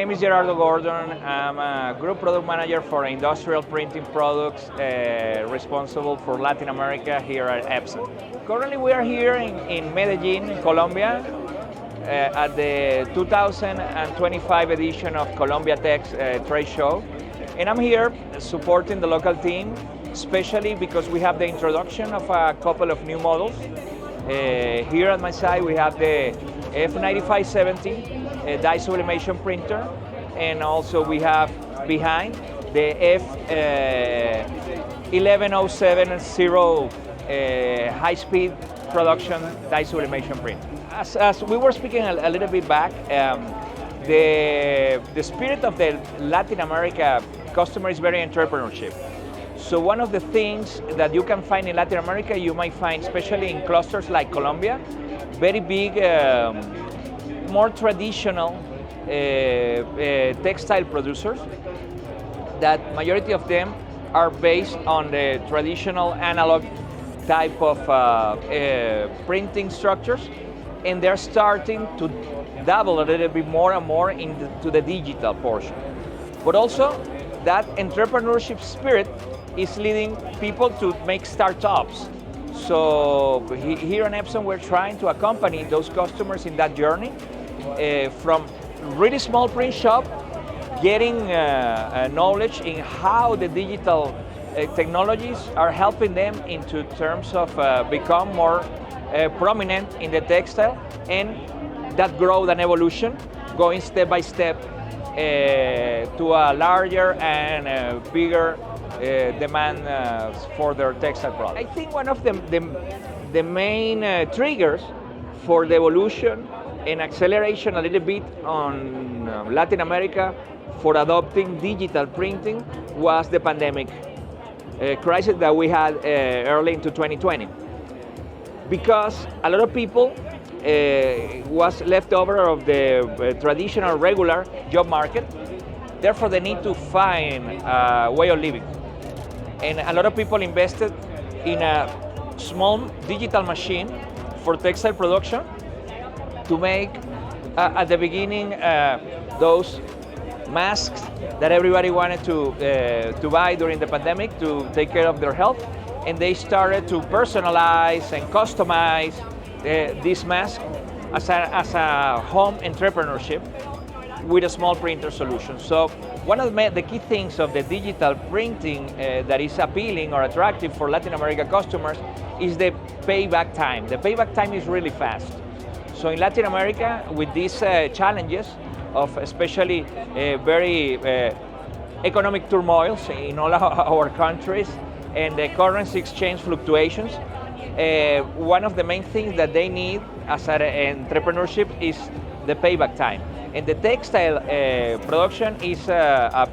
name is Gerardo Gordon. I'm a group product manager for industrial printing products responsible for Latin America here at Epson. Currently we are here in Medellin, Colombia, at the 2025 edition of Colombiatex trade show. And I'm here supporting the local team, especially because we have the introduction of a couple of new models. Here at my side we have the F9570 dye sublimation printer, and also we have behind the F11070 high-speed production dye sublimation printer. As we were speaking a little bit back, the spirit of the Latin America customer is very entrepreneurship. So one of the things that you can find in Latin America, you might find, especially in clusters like Colombia, very big, more traditional textile producers, that majority of them are based on the traditional analog type of printing structures, and they're starting to dabble a little bit more and more into the digital portion. But also, that entrepreneurship spirit is leading people to make startups. So here in Epson, we're trying to accompany those customers in that journey, from really small print shop, getting knowledge in how the digital technologies are helping them into terms of become more prominent in the textile, and that growth and evolution going step by step to a larger and bigger demand for their textile products. I think one of the main triggers for the evolution and acceleration a little bit on Latin America for adopting digital printing was the pandemic crisis that we had early into 2020. Because a lot of people was left over of the traditional regular job market, therefore they need to find a way of living. And a lot of people invested in a small digital machine for textile production to make, at the beginning, those masks that everybody wanted to buy during the pandemic to take care of their health. And they started to personalize and customize this mask as a home entrepreneurship with a small printer solution. So one of the key things of the digital printing that is appealing or attractive for Latin America customers is the payback time. The payback time is really fast. So in Latin America, with these challenges of especially very economic turmoils in all our countries and the currency exchange fluctuations, one of the main things that they need as an entrepreneurship is the payback time. And the textile production is a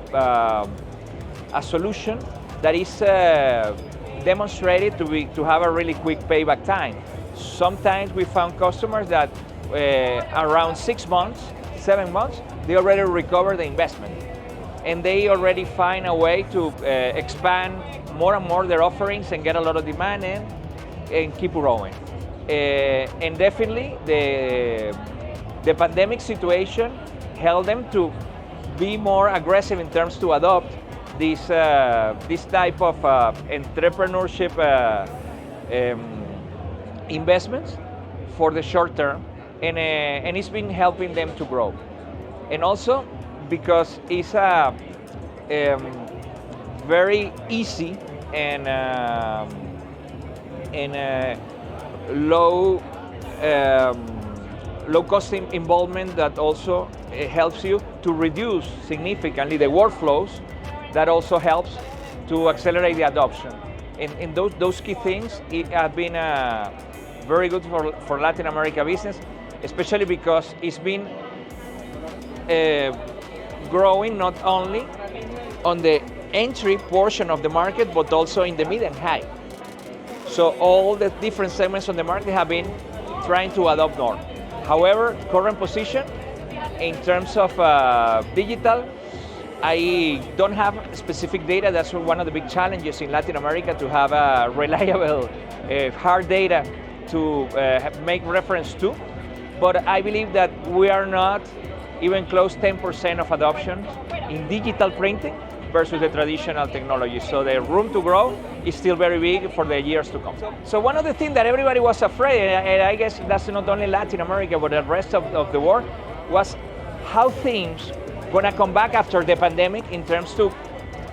solution that is demonstrated to have a really quick payback time. Sometimes we found customers that around 6 months, 7 months, they already recover the investment. And they already find a way to expand more and more their offerings and get a lot of demand in and keep growing. And definitely the pandemic situation helped them to be more aggressive in terms to adopt this type of entrepreneurship investments for the short term, and it's been helping them to grow. And also because it's a very easy and low cost involvement that also helps you to reduce significantly the workflows, that also helps to accelerate the adoption. And those key things have been very good for Latin America business, especially because it's been growing not only on the entry portion of the market, but also in the mid and high. So all the different segments on the market have been trying to adopt more. However, current position in terms of digital, I don't have specific data. That's one of the big challenges in Latin America, to have a reliable hard data to make reference to. But I believe that we are not even close 10% of adoption in digital printing versus the traditional technology. So the room to grow is still very big for the years to come. So one of the things that everybody was afraid, and I guess that's not only Latin America, but the rest of the world, was how things gonna come back after the pandemic in terms to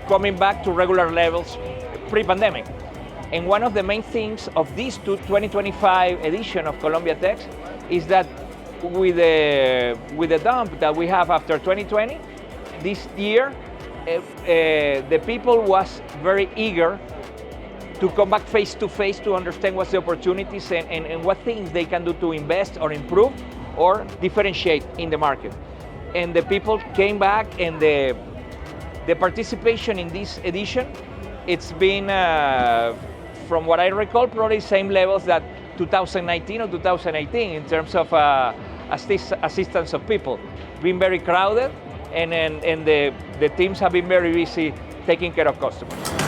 coming back to regular levels pre-pandemic. And one of the main things of this 2025 edition of Colombiatex is that with the dump that we have after 2020, this year, the people was very eager to come back face to face to understand what's the opportunities and what things they can do to invest or improve or differentiate in the market. And the people came back, and the participation in this edition, it's been, from what I recall, probably same levels that 2019 or 2018 in terms of assistance of people. Been very crowded, and the teams have been very busy taking care of customers.